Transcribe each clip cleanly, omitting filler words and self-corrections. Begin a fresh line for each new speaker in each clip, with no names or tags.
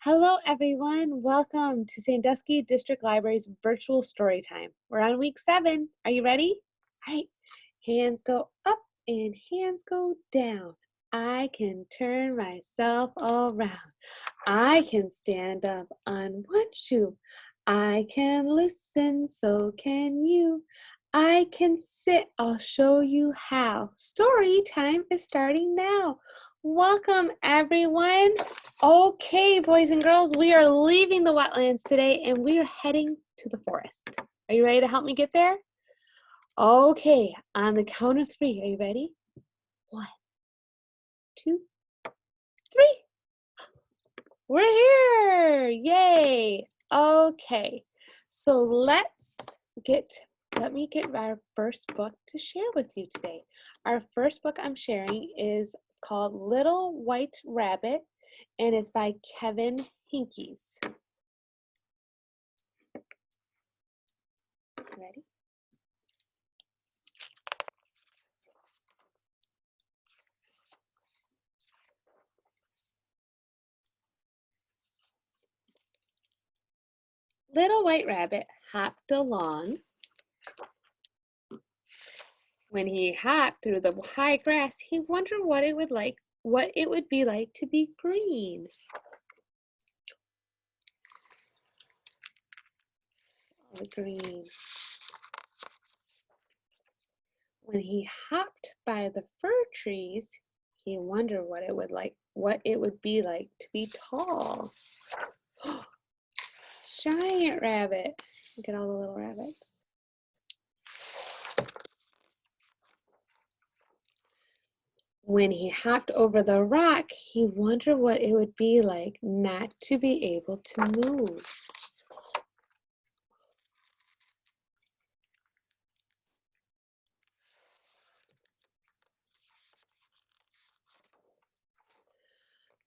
Hello, everyone. Welcome to Sandusky District Library's virtual story time. We're on week 7. Are you ready? All right. Hands go up and hands go down. I can turn myself around. I can stand up on one shoe. I can listen, so can you. I can sit, I'll show you how. Story time is starting now. Welcome, everyone. Okay, boys and girls, we are leaving the wetlands today and we are heading to the forest. Are you ready to help me get there? Okay, on the count of 3. Are you ready? 1, 2, 3. We're here. Yay. Okay, so let me get our first book to share with you today. Our first book I'm sharing is called Little White Rabbit, and it's by Kevin Hinkes. Ready? Little White Rabbit hopped along. When he hopped through the high grass, he wondered what it would be like to be green. Green. When he hopped by the fir trees, he wondered what it would be like to be tall. Giant rabbit. Look at all the little rabbits. When he hopped over the rock, he wondered what it would be like not to be able to move.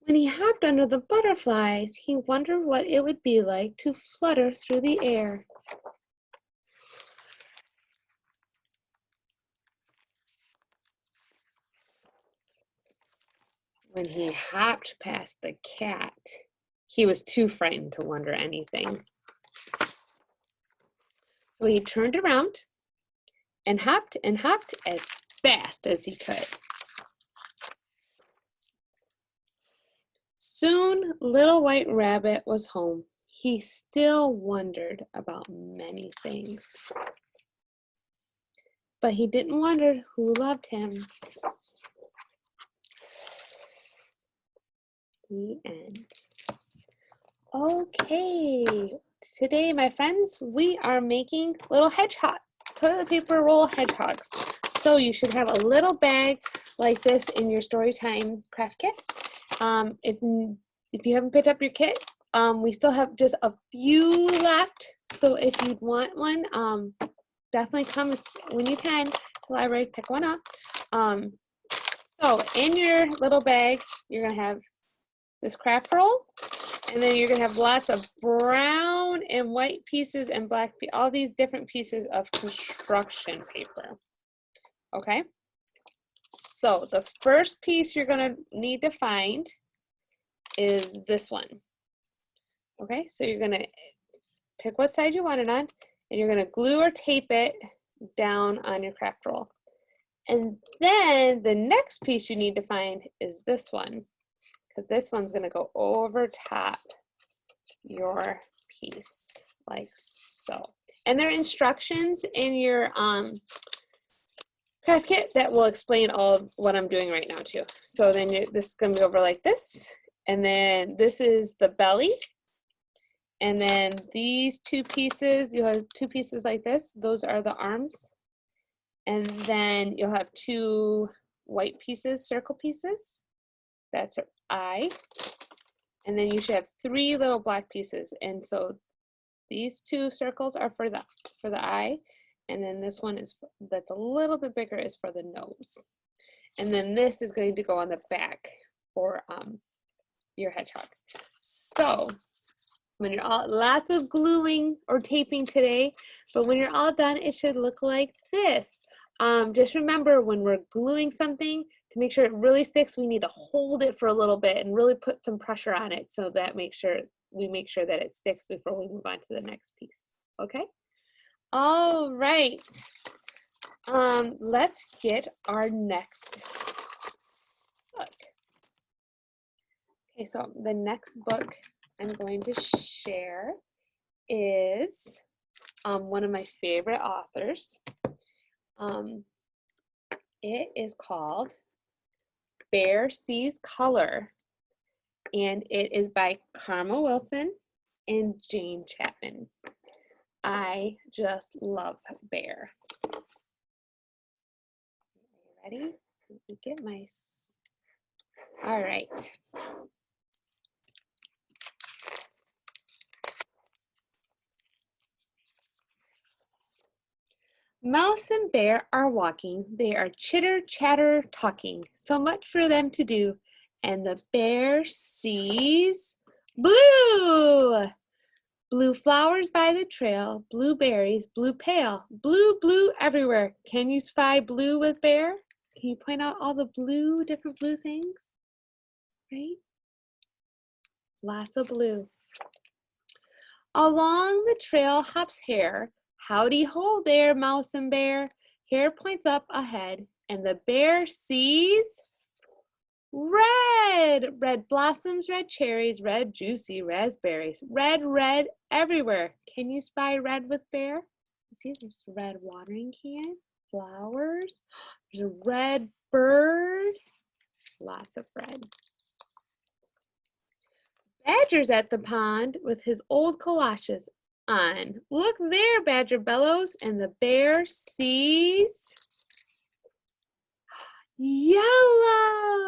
When he hopped under the butterflies, he wondered what it would be like to flutter through the air. When he hopped past the cat, he was too frightened to wonder anything. So he turned around and hopped as fast as he could. Soon, Little White Rabbit was home. He still wondered about many things. But he didn't wonder who loved him. The end. Okay, today, my friends, we are making little toilet paper roll hedgehogs. So you should have a little bag like this in your Storytime craft kit. If you haven't picked up your kit, we still have just a few left. So if you'd want one, definitely come when you can to the library, pick one up. So in your little bag, you're gonna have this craft roll, and then you're gonna have lots of brown and white pieces and black, all these different pieces of construction paper. Okay, so the first piece you're gonna need to find is this one. Okay, so you're gonna pick what side you want it on, and you're gonna glue or tape it down on your craft roll. And then the next piece you need to find is this one, because this one's gonna go over top your piece, like so. And there are instructions in your craft kit that will explain all of what I'm doing right now too. So then this is gonna be over like this, and then this is the belly, and then these 2 pieces, you'll have 2 pieces like this, those are the arms, and then you'll have 2 white pieces, circle pieces, that's her eye, and then you should have 3 little black pieces, and so these 2 circles are for the eye, and then this one is that's a little bit bigger is for the nose, and then this is going to go on the back for your hedgehog. So when you're all, lots of gluing or taping today, but when you're all done, it should look like this. Just remember, when we're gluing something, to make sure it really sticks, we need to hold it for a little bit and really put some pressure on it so that we make sure that it sticks before we move on to the next piece. Okay? All right. Let's get our next book. Okay, so the next book I'm going to share is one of my favorite authors. It is called Bear Sees Color, and it is by Karma Wilson and Jane Chapman. I just love Bear. Are you ready? Let me get my... All right. Mouse and Bear are walking. They are chitter, chatter, talking. So much for them to do. And the bear sees blue. Blue flowers by the trail, blue berries, blue pail, blue, blue everywhere. Can you spy blue with Bear? Can you point out all the blue, different blue things? Right? Lots of blue. Along the trail hops Hare. Howdy ho there, Mouse and Bear. Hare points up ahead, and the bear sees red. Red blossoms, red cherries, red juicy raspberries. Red, red everywhere. Can you spy red with Bear? See, there's a red watering can, flowers. There's a red bird. Lots of red. Badger's at the pond with his old galoshes on. Look there, Badger bellows, and the bear sees yellow.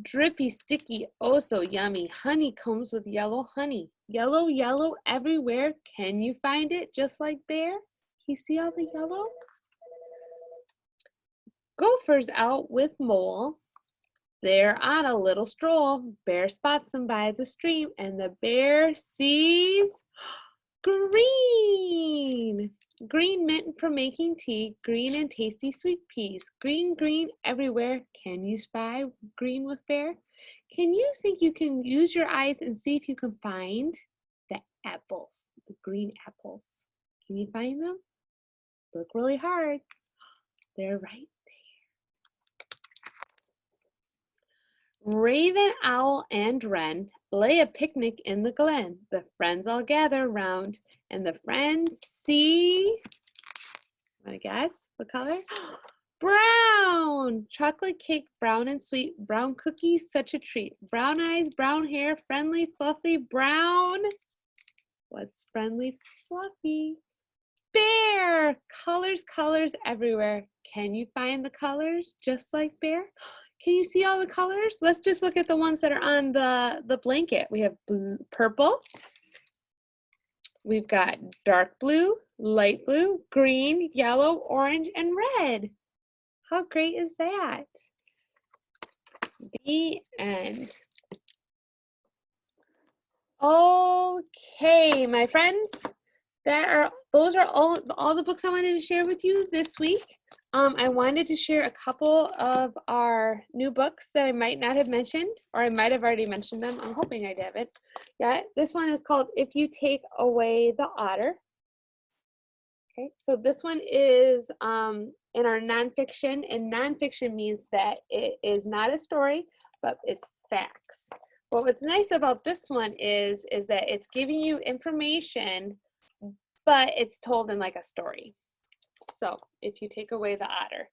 Drippy, sticky, oh so yummy. Honeycombs with yellow honey. Yellow, yellow everywhere. Can you find it just like Bear? You see all the yellow? Gophers out with Mole. They're on a little stroll. Bear spots them by the stream, and the bear sees green. Green mint for making tea, green and tasty sweet peas. Green, green everywhere. Can you spy green with Bear? Can you think you can use your eyes and see if you can find the apples, the green apples? Can you find them? Look really hard. They're right. Raven, owl, and wren lay a picnic in the glen. The friends all gather round, and the friends see, wanna guess what color? Brown! Chocolate cake, brown and sweet. Brown cookies, such a treat. Brown eyes, brown hair, friendly, fluffy, brown. What's friendly, fluffy? Bear! Colors, colors everywhere. Can you find the colors just like Bear? Can you see all the colors? Let's just look at the ones that are on the blanket. We have blue, purple. We've got dark blue, light blue, green, yellow, orange, and red. How great is that? The end. Okay, my friends, those are all the books I wanted to share with you this week. I wanted to share a couple of our new books that I might not have mentioned, or I might have already mentioned them. I'm hoping I haven't yet. This one is called If You Take Away the Otter. Okay, so this one is in our nonfiction, and nonfiction means that it is not a story, but it's facts. But what's nice about this one is that it's giving you information, but it's told in like a story. So If You Take Away the Otter.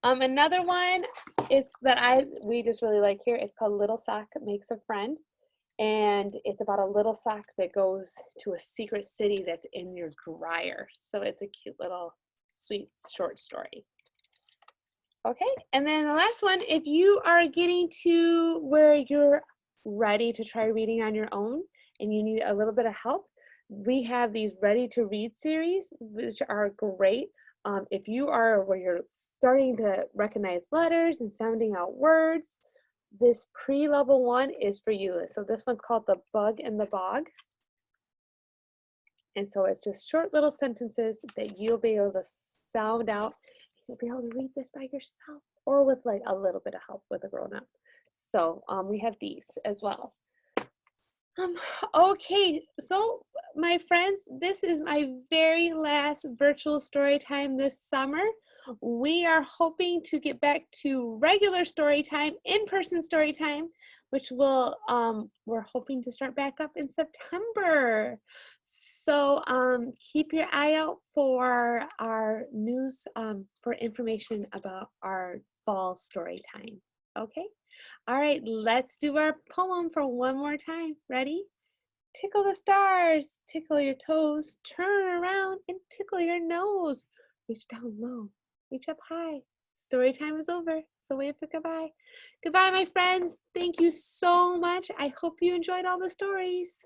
Another one is that we just really like here. It's called Little Sock Makes a Friend. And it's about a little sock that goes to a secret city that's in your dryer. So it's a cute little sweet short story. Okay, and then the last one, if you are getting to where you're ready to try reading on your own and you need a little bit of help, we have these ready to read series, which are great. If you are where you're starting to recognize letters and sounding out words, this pre-level one is for you. So this one's called The Bug in the Bog. And so it's just short little sentences that you'll be able to sound out. You'll be able to read this by yourself or with like a little bit of help with a grown-up. So we have these as well. Okay, so my friends, this is my very last virtual story time this summer. We are hoping to get back to regular story time, in-person story time, which will we're hoping to start back up in September. So keep your eye out for our news for information about our fall story time. Okay? All right, let's do our poem for one more time. Ready? Tickle the stars, tickle your toes, turn around and tickle your nose. Reach down low, reach up high. Story time is over, so wave for goodbye. Goodbye, my friends. Thank you so much. I hope you enjoyed all the stories.